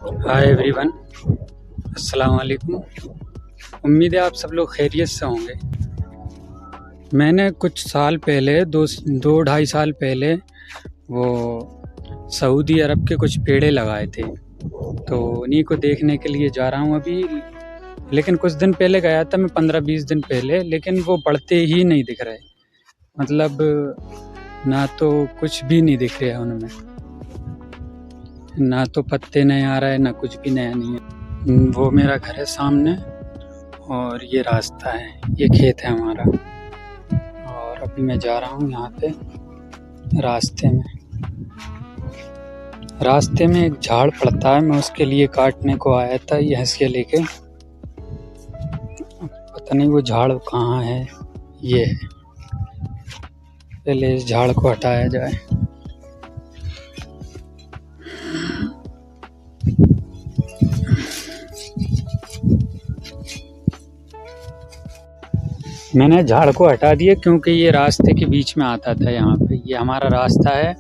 Hi everyone, अस्सलाम वालेकुम। उम्मीद है आप सब लोग खैरियत से होंगे। मैंने कुछ साल पहले दो ढाई साल पहले वो सऊदी अरब के कुछ पेड़े लगाए थे, तो उन्हीं को देखने के लिए जा रहा हूँ अभी। लेकिन कुछ दिन पहले गया था मैं, 15-20 दिन पहले, लेकिन वो बढ़ते ही नहीं दिख रहे। मतलब ना तो कुछ भी नहीं दिख रहा है उनमें, ना तो पत्ते नए आ रहा है, ना कुछ भी नया नहीं है। वो मेरा घर है सामने और ये रास्ता है, ये खेत है हमारा। और अभी मैं जा रहा हूँ यहाँ पे। रास्ते में एक झाड़ पड़ता है, मैं उसके लिए काटने को आया था ये हंसिया लेके। पता नहीं वो झाड़ कहाँ है। ये है, पहले इस झाड़ को हटाया जाए। मैंने झाड़ को हटा दिया क्योंकि ये रास्ते के बीच में आता था। यहाँ पे ये हमारा रास्ता है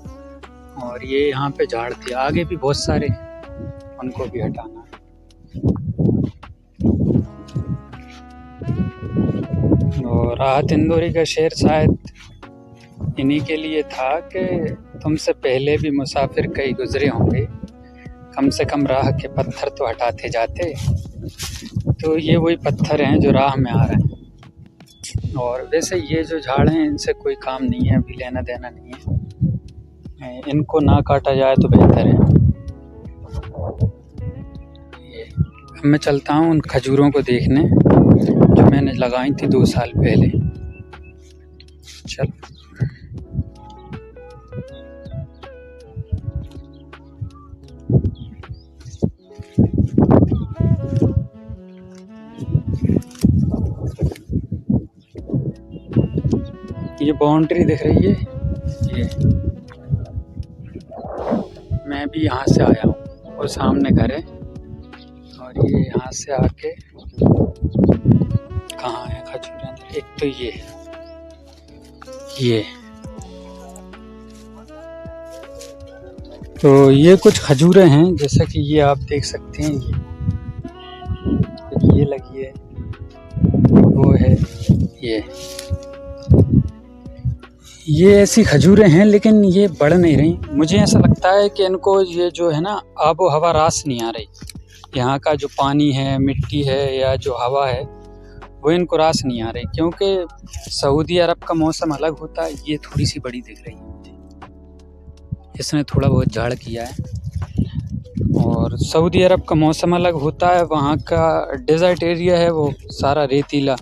और ये यहाँ पे झाड़ थे, आगे भी बहुत सारे, उनको भी हटाना है। और राहत इंदौरी का शेर शायद इन्हीं के लिए था कि तुमसे पहले भी मुसाफिर कई गुजरे होंगे, कम से कम राह के पत्थर तो हटाते जाते। तो ये वही पत्थर हैं जो राह में आ रहे हैं। और वैसे ये जो झाड़ हैं इनसे कोई काम नहीं है, अभी लेना देना नहीं है, इनको ना काटा जाए तो बेहतर है। अब मैं चलता हूँ उन खजूरों को देखने जो मैंने लगाई थी 2 साल पहले। चल ये बाउंड्री दिख रही है, ये मैं भी यहाँ से आया हूँ और सामने घर है। और ये यहाँ से आके कहाँ है खजूरें, एक तो ये तो ये कुछ खजूरें हैं, जैसा कि ये आप देख सकते हैं। ये लगी है, वो है ये ऐसी खजूरें हैं, लेकिन ये बढ़ नहीं रही। मुझे ऐसा लगता है कि इनको ये जो है ना आबो हवा रास नहीं आ रही। यहाँ का जो पानी है, मिट्टी है या जो हवा है, वो इनको रास नहीं आ रही, क्योंकि सऊदी अरब का मौसम अलग होता है। ये थोड़ी सी बड़ी दिख रही है मुझे, इसने थोड़ा बहुत झाड़ किया है। और सऊदी अरब का मौसम अलग होता है, वहाँ का डेजर्ट एरिया है, वो सारा रेतीला,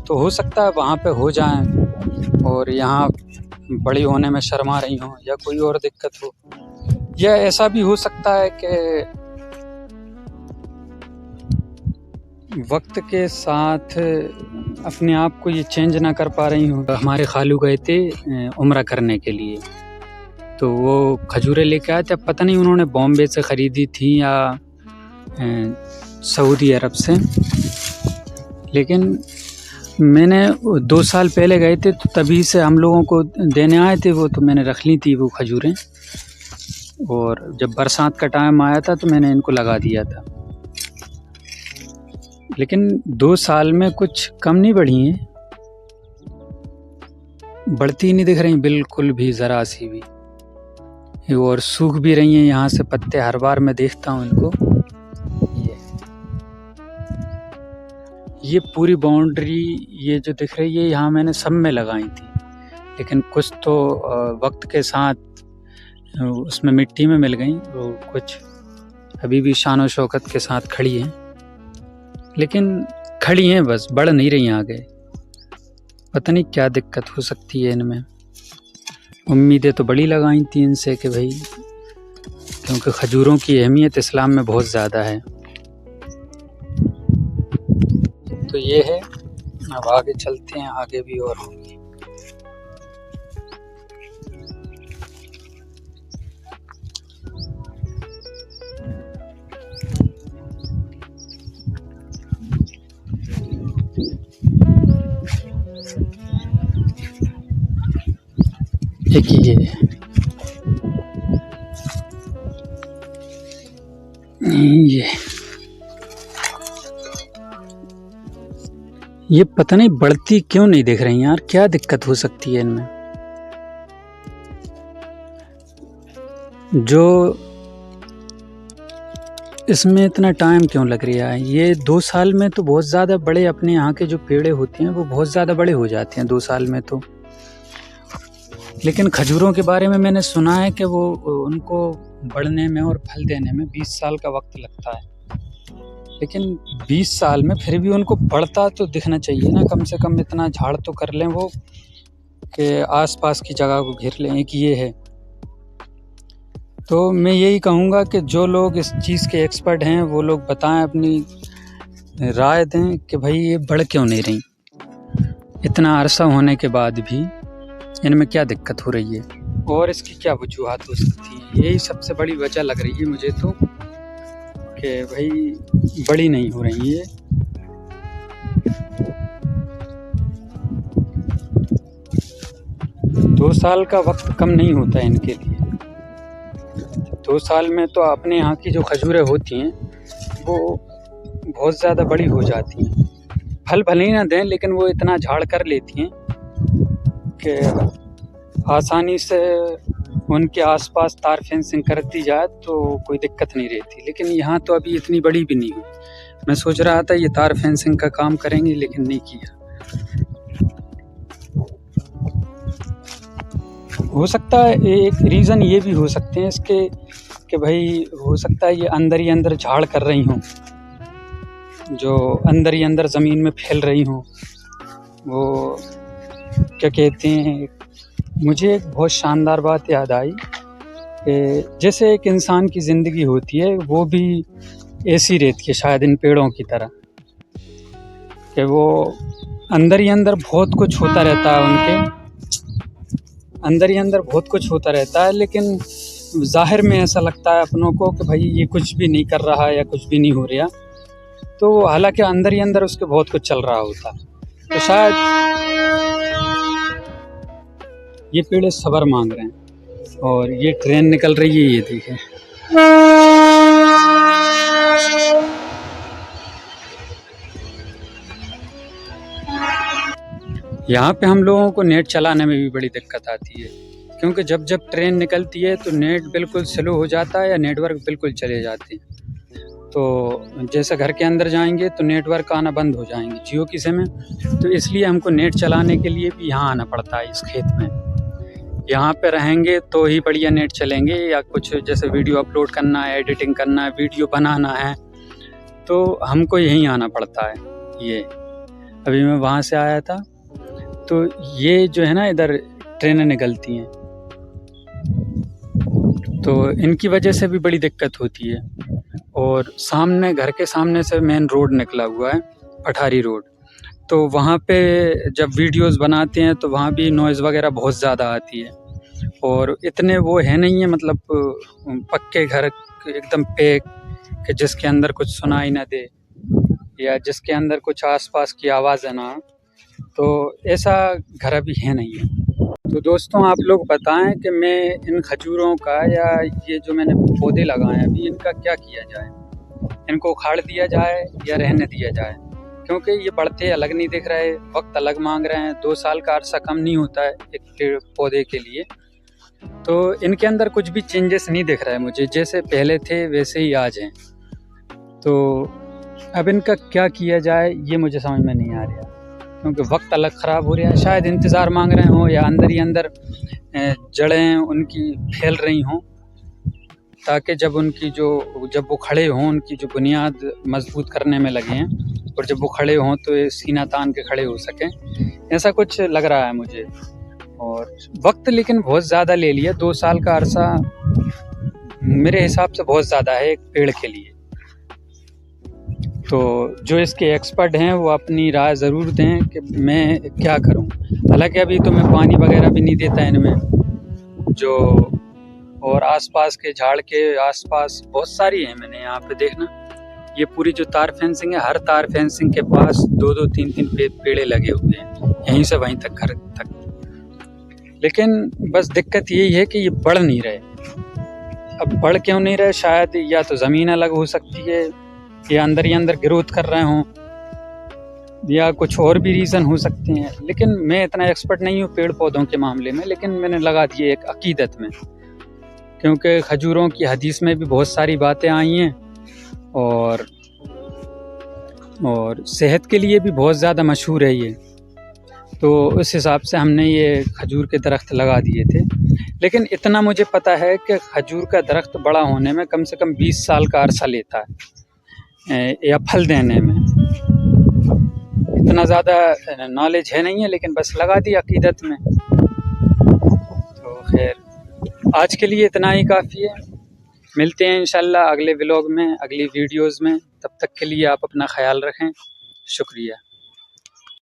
तो हो सकता है वहाँ पे हो जाएं और यहाँ बड़ी होने में शर्मा रही हों या कोई और दिक्कत हो। या ऐसा भी हो सकता है कि वक्त के साथ अपने आप को ये चेंज ना कर पा रही हूँ। हमारे खालू गए थे उम्रा करने के लिए, तो वो खजूरें लेके आए थे। पता नहीं उन्होंने बॉम्बे से ख़रीदी थी या सऊदी अरब से, लेकिन मैंने 2 साल पहले गए थे तो तभी से हम लोगों को देने आए थे वो, तो मैंने रख ली थी वो खजूरें। और जब बरसात का टाइम आया था तो मैंने इनको लगा दिया था। लेकिन 2 साल में कुछ कम नहीं बढ़ी हैं, बढ़ती नहीं दिख रही बिल्कुल भी, ज़रा सी भी। और सूख भी रही हैं यहाँ से पत्ते, हर बार मैं देखता हूँ इनको। ये पूरी बाउंड्री ये जो दिख रही है यहाँ मैंने सब में लगाई थी, लेकिन कुछ तो वक्त के साथ उसमें मिट्टी में मिल गई, वो कुछ अभी भी शान और शौकत के साथ खड़ी हैं, लेकिन खड़ी हैं बस, बढ़ नहीं रही आगे। पता नहीं क्या दिक्कत हो सकती है इनमें। उम्मीदें तो बड़ी लगाई थी इनसे कि भाई, क्योंकि खजूरों की अहमियत इस्लाम में बहुत ज़्यादा है। तो ये है, अब आगे चलते हैं, आगे भी और होंगी। एक ये ये पता नहीं बढ़ती क्यों नहीं दिख रही यार, क्या दिक्कत हो सकती है इनमें। जो इसमें इतना टाइम क्यों लग रहा है? ये 2 साल में तो बहुत ज़्यादा बड़े, अपने यहाँ के जो पेड़ होते हैं वो बहुत ज़्यादा बड़े हो जाते हैं 2 साल में तो। लेकिन खजूरों के बारे में मैंने सुना है कि वो उनको बढ़ने में और फल देने में 20 साल का वक्त लगता है। लेकिन 20 साल में फिर भी उनको बढ़ता तो दिखना चाहिए ना, कम से कम इतना झाड़ तो कर लें वो कि आसपास की जगह को घेर लें। एक ये है। तो मैं यही कहूँगा कि जो लोग इस चीज़ के एक्सपर्ट हैं वो लोग बताएं, अपनी राय दें कि भाई ये बढ़ क्यों नहीं रही, इतना अरसा होने के बाद भी इनमें क्या दिक्कत हो रही है और इसकी क्या वजूहात हो सकती है। यही सबसे बड़ी वजह लग रही है मुझे तो कि भाई बड़ी नहीं हो रही है। दो साल का वक्त कम नहीं होता है इनके लिए। 2 साल में तो अपने यहाँ की जो खजूरें होती हैं वो बहुत ज़्यादा बड़ी हो जाती हैं। फल भले ही ना दें लेकिन वो इतना झाड़ कर लेती हैं कि आसानी से उनके आसपास तार फेंसिंग कर दी जाए तो कोई दिक्कत नहीं रहती। लेकिन यहाँ तो अभी इतनी बड़ी भी नहीं हुई। मैं सोच रहा था ये तार फेंसिंग का काम करेंगे लेकिन नहीं किया। हो सकता है एक रीज़न ये भी हो सकते हैं इसके कि भाई हो सकता है ये अंदर ही अंदर झाड़ कर रही हों, जो अंदर ही अंदर ज़मीन में फैल रही हों। वो क्या कहते हैं, मुझे एक बहुत शानदार बात याद आई कि जैसे एक इंसान की ज़िंदगी होती है वो भी ऐसी रहती है शायद इन पेड़ों की तरह, कि वो अंदर ही अंदर बहुत कुछ होता रहता है, उनके अंदर ही अंदर बहुत कुछ होता रहता है। लेकिन ज़ाहिर में ऐसा लगता है अपनों को कि भाई ये कुछ भी नहीं कर रहा है या कुछ भी नहीं हो रहा, तो हालांकि अंदर ही अंदर उसके बहुत कुछ चल रहा होता। तो शायद ये पेड़ सब्र मांग रहे हैं। और ये ट्रेन निकल रही है, ये देखिए। यहाँ पे हम लोगों को नेट चलाने में भी बड़ी दिक्कत आती है, क्योंकि जब जब ट्रेन निकलती है तो नेट बिल्कुल स्लो हो जाता है या नेटवर्क बिल्कुल चले जाते हैं। तो जैसे घर के अंदर जाएंगे तो नेटवर्क आना बंद हो जाएंगे जियो की सिम में। तो इसलिए हमको नेट चलाने के लिए भी यहाँ आना पड़ता है इस खेत में। यहाँ पे रहेंगे तो ही बढ़िया नेट चलेंगे, या कुछ जैसे वीडियो अपलोड करना है, एडिटिंग करना है, वीडियो बनाना है, तो हमको यहीं आना पड़ता है। ये अभी मैं वहाँ से आया था तो ये जो है ना इधर ट्रेनें निकलती हैं, तो इनकी वजह से भी बड़ी दिक्कत होती है। और सामने, घर के सामने से मेन रोड निकला हुआ है, पठारी रोड। तो वहाँ पे जब वीडियोस बनाते हैं तो वहाँ भी नॉइज़ वगैरह बहुत ज़्यादा आती है। और इतने वो है नहीं है, मतलब पक्के घर एकदम पैक कि जिसके अंदर कुछ सुनाई ना दे या जिसके अंदर कुछ आसपास की आवाज़ें ना, तो ऐसा घर अभी है नहीं है। तो दोस्तों आप लोग बताएं कि मैं इन खजूरों का, या ये जो मैंने पौधे लगाए हैं अभी, इनका क्या किया जाए? इनको उखाड़ दिया जाए या रहने दिया जाए? क्योंकि ये बढ़ते अलग नहीं दिख रहे, वक्त अलग मांग रहे हैं। 2 साल का अरसा कम नहीं होता है एक पेड़ पौधे के लिए। तो इनके अंदर कुछ भी चेंजेस नहीं दिख रहा है मुझे, जैसे पहले थे वैसे ही आज हैं। तो अब इनका क्या किया जाए ये मुझे समझ में नहीं आ रहा, क्योंकि वक्त अलग ख़राब हो रहा है। शायद इंतज़ार मांग रहे हों या अंदर ही अंदर जड़ें उनकी फैल रही हों, ताकि जब वो खड़े हों, उनकी जो बुनियाद मजबूत करने में लगे हैं, और जब वो खड़े हों तो ये सीना तान के खड़े हो सकें, ऐसा कुछ लग रहा है मुझे। और वक्त लेकिन बहुत ज़्यादा ले लिया, 2 साल का अरसा मेरे हिसाब से बहुत ज़्यादा है एक पेड़ के लिए। तो जो इसके एक्सपर्ट हैं वो अपनी राय ज़रूर दें कि मैं क्या करूं। हालांकि अभी तो मैं पानी वगैरह भी नहीं देता इनमें, जो और आसपास के झाड़ के आसपास बहुत सारी हैं। मैंने यहाँ पे देखना, ये पूरी जो तार फेंसिंग है, हर तार फेंसिंग के पास 2-2 3-3 पेड़े लगे हुए हैं, यहीं से वहीं तक, घर तक। लेकिन बस दिक्कत यही है कि ये बढ़ नहीं रहे। अब बढ़ क्यों नहीं रहे, शायद या तो ज़मीन अलग हो सकती है या अंदर ही अंदर ग्रोथ कर रहे हों या कुछ और भी रीज़न हो सकते हैं। लेकिन मैं इतना एक्सपर्ट नहीं हूँ पेड़ पौधों के मामले में, लेकिन मैंने लगा दिए एक अकीदत में, क्योंकि खजूरों की हदीस में भी बहुत सारी बातें आई हैं और सेहत के लिए भी बहुत ज़्यादा मशहूर है ये। तो उस हिसाब से हमने ये खजूर के दरख्त लगा दिए थे। लेकिन इतना मुझे पता है कि खजूर का दरख्त बड़ा होने में कम से कम 20 साल का अरसा लेता है या फल देने में। इतना ज़्यादा नॉलेज है नहीं है, लेकिन बस लगा दी अकीदत में। तो खैर आज के लिए इतना ही काफ़ी है। मिलते हैं इंशाल्लाह अगले व्लॉग में, अगली वीडियोज़ में। तब तक के लिए आप अपना ख्याल रखें। शुक्रिया।